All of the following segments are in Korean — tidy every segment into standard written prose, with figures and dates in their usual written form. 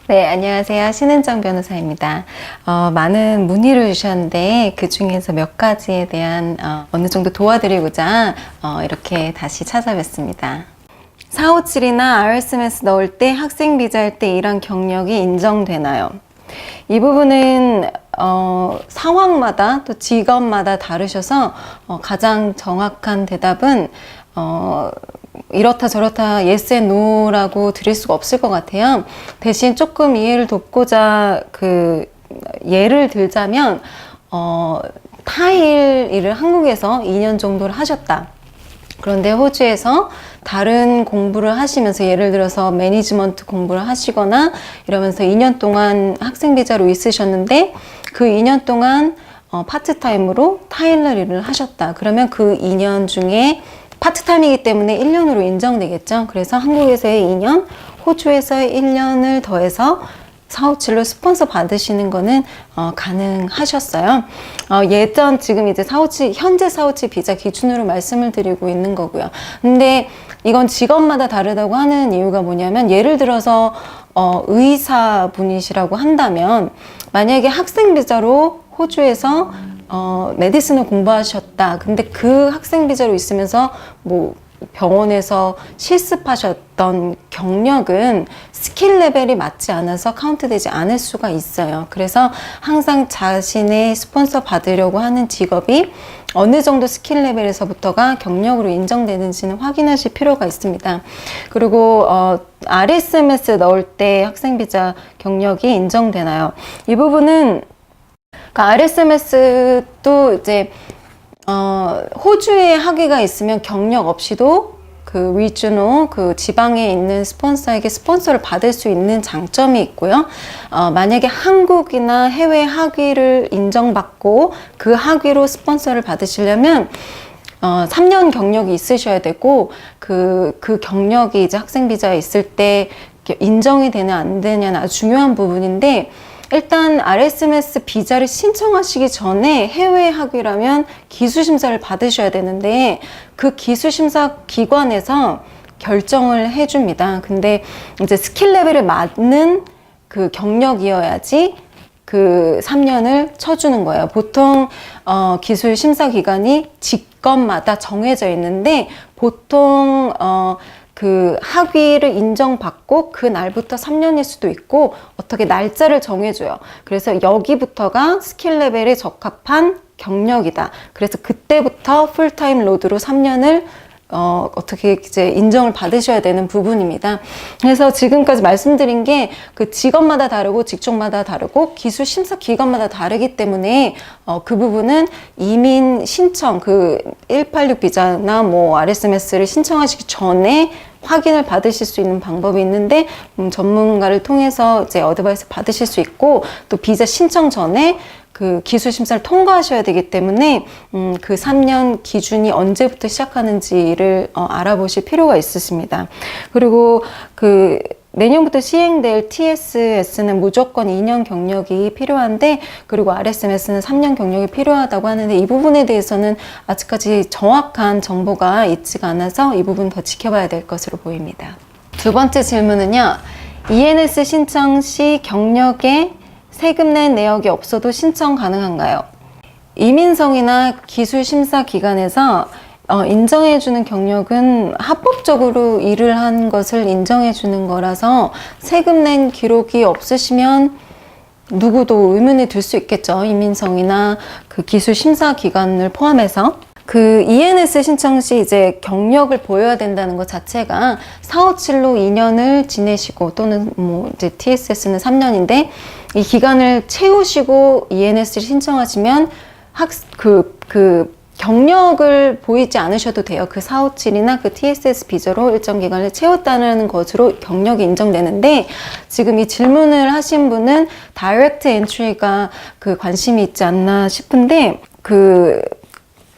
네, 안녕하세요. 신은정 변호사입니다. 많은 문의를 주셨는데 그 중에서 몇 가지에 대한 어느 정도 도와드리고자 이렇게 다시 찾아뵙습니다. 457이나 RSMS 넣을 때 학생 비자일 때 이런 경력이 인정되나요? 이 부분은 상황마다 또 직업마다 다르셔서 가장 정확한 대답은 이렇다 저렇다 yes and no라고 드릴 수가 없을 것 같아요. 대신 조금 이해를 돕고자 예를 들자면 타일 일을 한국에서 2년 정도를 하셨다. 그런데 호주에서 다른 공부를 하시면서 예를 들어서 매니지먼트 공부를 하시거나 이러면서 2년 동안 학생 비자로 있으셨는데 그 2년 동안 파트타임으로 타일러 일을 하셨다. 그러면 그 2년 중에 파트타임이기 때문에 1년으로 인정되겠죠. 그래서 한국에서의 2년, 호주에서의 1년을 더해서 457로 스폰서 받으시는 거는 가능하셨어요. 예전 지금 이제 457 현재 457 비자 기준으로 말씀을 드리고 있는 거고요. 근데 이건 직업마다 다르다고 하는 이유가 뭐냐면 예를 들어서 의사분이시라고 한다면 만약에 학생 비자로 호주에서 메디슨을 공부하셨다. 근데 그 학생 비자로 있으면서 뭐 병원에서 실습하셨던 경력은 스킬 레벨이 맞지 않아서 카운트되지 않을 수가 있어요. 그래서 항상 자신의 스폰서 받으려고 하는 직업이 어느 정도 스킬 레벨에서부터가 경력으로 인정되는지는 확인하실 필요가 있습니다. 그리고 RSMS 넣을 때 학생 비자 경력이 인정되나요? 이 부분은 RSMS도 이제 호주에 학위가 있으면 경력 없이도 그 리지노 지방에 있는 스폰서에게 스폰서를 받을 수 있는 장점이 있고요. 만약에 한국이나 해외 학위를 인정받고 그 학위로 스폰서를 받으시려면 3년 경력이 있으셔야 되고 그 경력이 이제 학생 비자에 있을 때 인정이 되냐 안 되냐는 아주 중요한 부분인데 일단 RSMS 비자를 신청하시기 전에 해외 학위라면 기술심사를 받으셔야 되는데 그 기술심사 기관에서 결정을 해줍니다. 근데 이제 스킬 레벨에 맞는 그 경력이어야지 그 3년을 쳐주는 거예요. 보통 기술심사 기간이 직업마다 정해져 있는데 보통 그 학위를 인정받고 그 날부터 3년일 수도 있고 어떻게 날짜를 정해줘요. 그래서 여기부터가 스킬 레벨에 적합한 경력이다. 그래서 그때부터 풀타임 로드로 3년을 어떻게 이제 인정을 받으셔야 되는 부분입니다. 그래서 지금까지 말씀드린 게 그 직업마다 다르고 직종마다 다르고 기술 심사 기관마다 다르기 때문에 그 부분은 이민 신청 그 186 비자나 뭐 RSMS를 신청하시기 전에 확인을 받으실 수 있는 방법이 있는데 전문가를 통해서 이제 어드바이스 받으실 수 있고 또 비자 신청 전에 그 기술 심사를 통과하셔야 되기 때문에 그 3년 기준이 언제부터 시작하는지를 알아보실 필요가 있으십니다. 그리고 그 내년부터 시행될 TSS는 무조건 2년 경력이 필요한데 그리고 RSMS는 3년 경력이 필요하다고 하는데 이 부분에 대해서는 아직까지 정확한 정보가 있지가 않아서 이 부분 더 지켜봐야 될 것으로 보입니다. 두 번째 질문은요. ENS 신청 시 경력에 세금 낸 내역이 없어도 신청 가능한가요? 이민성이나 기술심사기관에서 인정해주는 경력은 합법적으로 일을 한 것을 인정해주는 거라서 세금 낸 기록이 없으시면 누구도 의문이 들 수 있겠죠. 이민성이나 그 기술심사기관을 포함해서. 그 ENS 신청 시 이제 경력을 보여야 된다는 것 자체가 457로 2년을 지내시고 또는 뭐 이제 TSS는 3년인데 이 기간을 채우시고 ENS를 신청하시면 경력을 보이지 않으셔도 돼요. 그 457이나 그 TSS 비자로 일정 기간을 채웠다는 것으로 경력이 인정되는데 지금 이 질문을 하신 분은 다이렉트 엔트리가 그 관심이 있지 않나 싶은데 그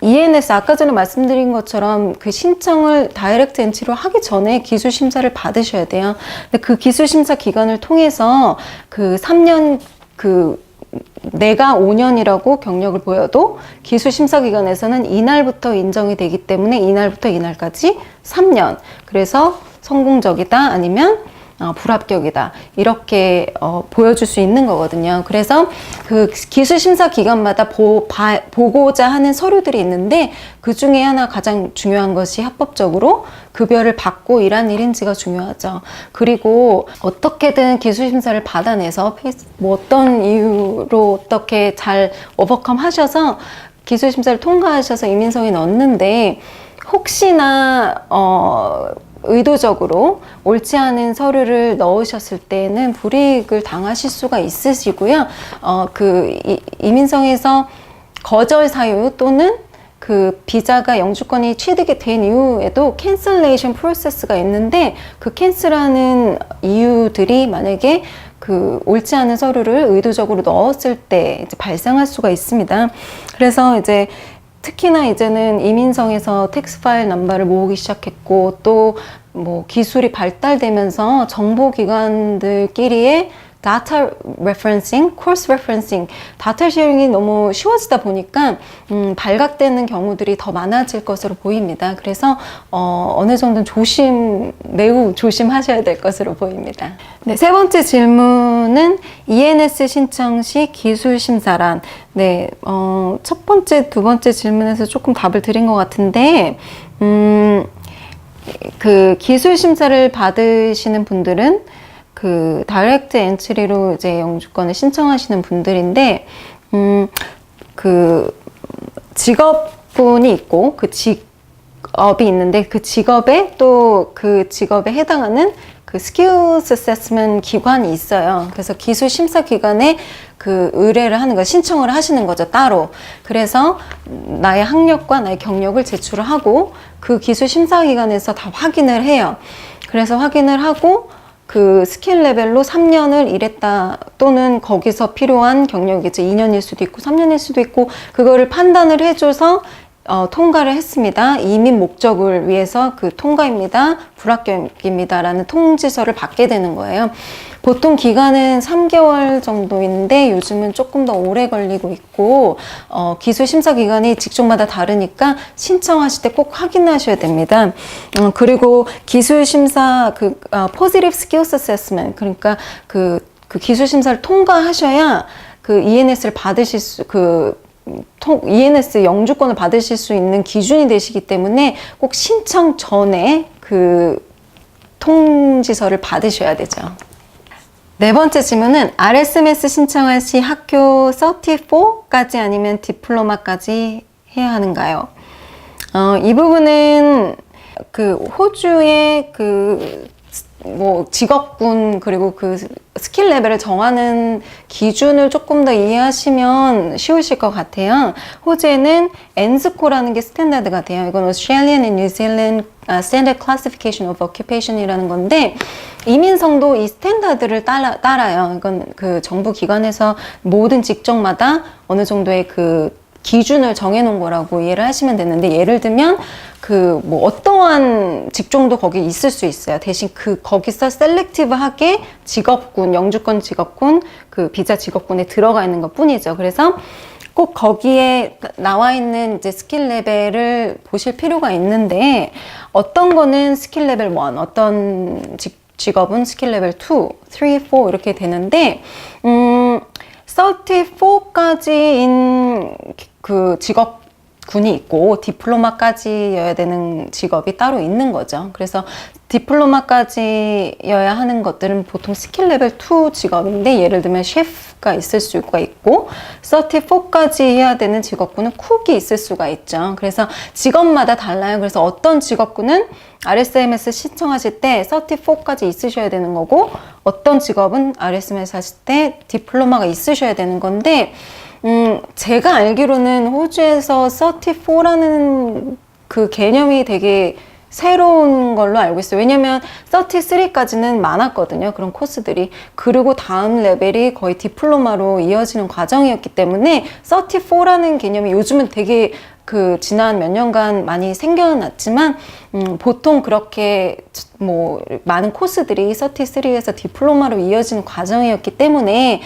ENS 아까 전에 말씀드린 것처럼 그 신청을 다이렉트 엔트리로 하기 전에 기술 심사를 받으셔야 돼요. 근데 그 기술 심사 기간을 통해서 그 3년 내가 5년이라고 경력을 보여도 기술심사기관에서는 이날부터 인정이 되기 때문에 이날부터 이날까지 3년. 그래서 성공적이다 아니면 불합격이다. 이렇게 보여줄 수 있는 거거든요. 그래서 그 기술 심사 기관마다 보고자 하는 서류들이 있는데 그 중에 하나 가장 중요한 것이 합법적으로 급여를 받고 일한 일인지가 중요하죠. 그리고 어떻게든 기술 심사를 받아내서 뭐 어떤 이유로 어떻게 잘 오버컴 하셔서 기술 심사를 통과하셔서 이민성에 넣었는데 혹시나 의도적으로 옳지 않은 서류를 넣으셨을 때는 불이익을 당하실 수가 있으시고요. 이민성에서 거절 사유 또는 그 비자가 영주권이 취득이 된 이후에도 캔슬레이션 프로세스가 있는데 그 캔슬하는 이유들이 만약에 그 옳지 않은 서류를 의도적으로 넣었을 때 이제 발생할 수가 있습니다. 그래서 이제 특히나 이제는 이민성에서 텍스 파일 넘버를 모으기 시작했고 또 뭐 기술이 발달되면서 정보기관들끼리의 data referencing, course referencing, data sharing이 너무 쉬워지다 보니까 발각되는 경우들이 더 많아질 것으로 보입니다. 그래서 어느 정도는 매우 조심하셔야 될 것으로 보입니다. 네, 세 번째 질문은 ENS 신청 시 기술 심사란. 네, 첫 번째, 두 번째 질문에서 조금 답을 드린 것 같은데, 그 기술 심사를 받으시는 분들은 그 다이렉트 엔트리로 이제 영주권을 신청하시는 분들인데, 그 직업군이 있고 그 직업이 있는데 그 직업에 또 그 직업에 해당하는 그 스킬스 어세스먼트 기관이 있어요. 그래서 기술 심사 기관에 그 의뢰를 하는 거, 신청을 하시는 거죠, 따로. 그래서 나의 학력과 나의 경력을 제출을 하고 그 기술 심사 기관에서 다 확인을 해요. 그래서 확인을 하고 그 스킬 레벨로 3년을 일했다 또는 거기서 필요한 경력이 이제 2년일 수도 있고 3년일 수도 있고 그거를 판단을 해줘서 통과를 했습니다. 이민 목적을 위해서 그 통과입니다. 불합격입니다. 라는 통지서를 받게 되는 거예요. 보통 기간은 3개월 정도인데 요즘은 조금 더 오래 걸리고 있고 기술 심사 기간이 직종마다 다르니까 신청하실 때 꼭 확인하셔야 됩니다. 그리고 기술 심사 positive skills assessment 그러니까 그 기술 심사를 통과하셔야 그 ENS를 받으실 ENS 영주권을 받으실 수 있는 기준이 되시기 때문에 꼭 신청 전에 그 통지서를 받으셔야 되죠. 네 번째 질문은 RSMS 신청할 시 학교 34까지 아니면 디플로마까지 해야 하는가요? 이 부분은 그 호주의 뭐 직업군 그리고 그 스킬 레벨을 정하는 기준을 조금 더 이해하시면 쉬우실 것 같아요. 호주에는 엔스코라는 게 스탠다드가 돼요. 이건 Australian and New Zealand Standard Classification of Occupation이라는 건데 이민성도 이 스탠다드를 따라요. 이건 그 정부 기관에서 모든 직종마다 어느 정도의 그 기준을 정해놓은 거라고 이해를 하시면 되는데 예를 들면 그 뭐 어떠한 직종도 거기 있을 수 있어요. 대신 거기서 셀렉티브하게 직업군, 영주권 직업군, 그 비자 직업군에 들어가 있는 것 뿐이죠. 그래서 꼭 거기에 나와 있는 이제 스킬 레벨을 보실 필요가 있는데 어떤 거는 스킬 레벨 1, 어떤 직업은 스킬 레벨 2, 3, 4 이렇게 되는데 34까지인 그 직업군이 있고 디플로마까지여야 되는 직업이 따로 있는 거죠. 그래서 디플로마까지여야 하는 것들은 보통 스킬 레벨 2 직업인데 예를 들면 셰프가 있을 수가 있고 34까지 해야 되는 직업군은 쿡이 있을 수가 있죠. 그래서 직업마다 달라요. 그래서 어떤 직업군은 RSMS 신청하실 때 34까지 있으셔야 되는 거고 어떤 직업은 RSMS 하실 때 디플로마가 있으셔야 되는 건데 제가 알기로는 호주에서 34라는 그 개념이 되게 새로운 걸로 알고 있어요. 왜냐면 33까지는 많았거든요. 그런 코스들이. 그리고 다음 레벨이 거의 디플로마로 이어지는 과정이었기 때문에 34라는 개념이 요즘은 되게 그 지난 몇 년간 많이 생겨났지만 보통 그렇게 뭐 많은 코스들이 33에서 디플로마로 이어지는 과정이었기 때문에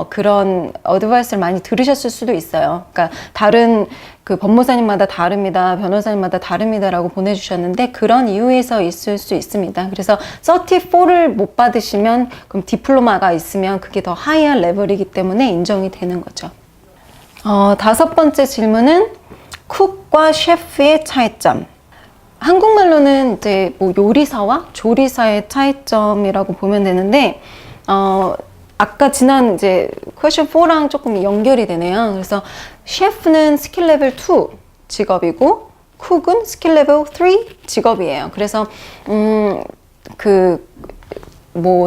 그런 어드바이스를 많이 들으셨을 수도 있어요. 그러니까 다른 그 법무사님마다 다릅니다, 변호사님마다 다릅니다라고 보내주셨는데 그런 이유에서 있을 수 있습니다. 그래서 34를 못 받으시면 그럼 디플로마가 있으면 그게 더 하이한 레벨이기 때문에 인정이 되는 거죠. 다섯 번째 질문은 쿡과 셰프의 차이점. 한국말로는 이제 뭐 요리사와 조리사의 차이점이라고 보면 되는데, 아까 지난 이제 퀘스천 4랑 조금 연결이 되네요. 그래서 셰프는 스킬 레벨 2 직업이고, 쿡은 스킬 레벨 3 직업이에요. 그래서,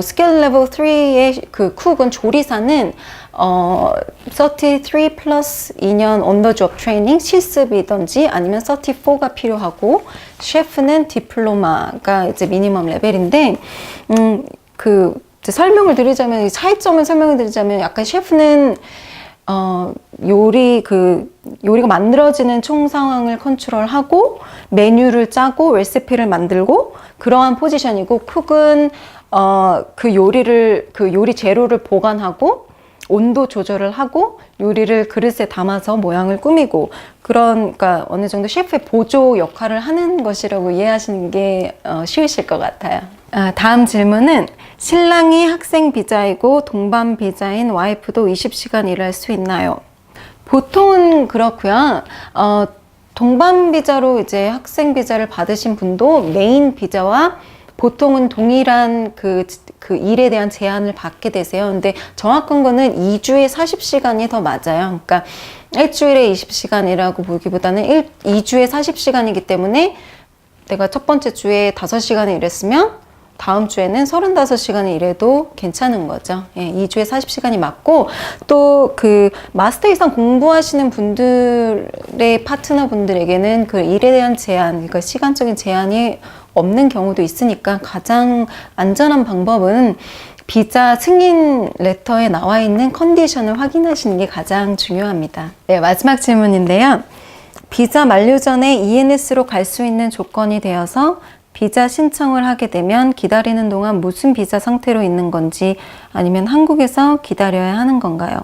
스킬 레벨 3의 그 쿡은 조리사는 33 플러스 2년 언더 조업 트레이닝 실습이든지 아니면 34가 필요하고 셰프는 디플로마가 이제 미니멈 레벨인데 이제 설명을 드리자면 이 차이점을 설명을 드리자면 약간 셰프는 요리가 만들어지는 총 상황을 컨트롤하고 메뉴를 짜고 레시피를 만들고 그러한 포지션이고 쿡은 그 요리 재료를 보관하고 온도 조절을 하고 요리를 그릇에 담아서 모양을 꾸미고 그러니까 어느 정도 셰프의 보조 역할을 하는 것이라고 이해하시는 게 쉬우실 것 같아요. 다음 질문은 신랑이 학생 비자이고 동반 비자인 와이프도 20시간 일할 수 있나요? 보통은 그렇고요. 동반 비자로 이제 학생 비자를 받으신 분도 메인 비자와 보통은 동일한 그 일에 대한 제한을 받게 되세요. 근데 정확한 거는 2주에 40시간이 더 맞아요. 그러니까 일주일에 20시간이라고 보기보다는 2주에 40시간이기 때문에 내가 첫 번째 주에 5시간을 일했으면 다음 주에는 35시간을 일해도 괜찮은 거죠. 예, 2주에 40시간이 맞고 또 그 마스터 이상 공부하시는 분들의 파트너 분들에게는 그 일에 대한 제한, 그러니까 시간적인 제한이 없는 경우도 있으니까 가장 안전한 방법은 비자 승인 레터에 나와 있는 컨디션을 확인하시는 게 가장 중요합니다. 네, 마지막 질문인데요. 비자 만료 전에 ENS로 갈 수 있는 조건이 되어서 비자 신청을 하게 되면 기다리는 동안 무슨 비자 상태로 있는 건지 아니면 한국에서 기다려야 하는 건가요?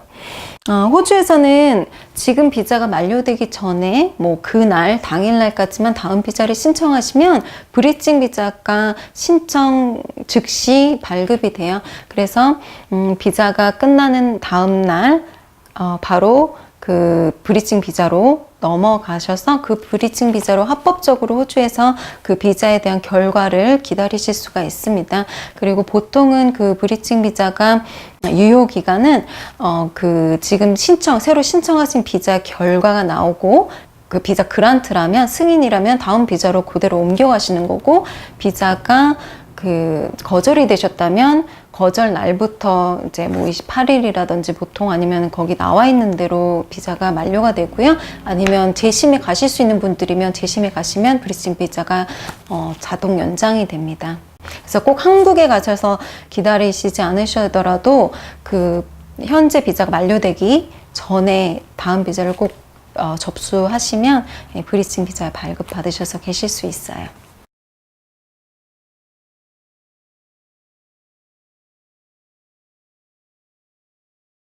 호주에서는 지금 비자가 만료되기 전에 뭐 그날 당일날까지만 다음 비자를 신청하시면 브리징 비자가 신청 즉시 발급이 돼요. 그래서 비자가 끝나는 다음 날 바로 그 브리징 비자로 넘어가셔서 그 브리징 비자로 합법적으로 호주에서 그 비자에 대한 결과를 기다리실 수가 있습니다. 그리고 보통은 그 브리징 비자가 유효 기간은 지금 새로 신청하신 비자 결과가 나오고 그 비자 그란트라면 승인이라면 다음 비자로 그대로 옮겨가시는 거고 비자가 거절이 되셨다면 거절 날부터 이제 뭐 28일이라든지 보통 아니면 거기 나와 있는 대로 비자가 만료가 되고요. 아니면 재심에 가실 수 있는 분들이면 재심에 가시면 브리징 비자가 자동 연장이 됩니다. 그래서 꼭 한국에 가셔서 기다리시지 않으시더라도 그 현재 비자가 만료되기 전에 다음 비자를 꼭 접수하시면 브리징 비자 발급 받으셔서 계실 수 있어요.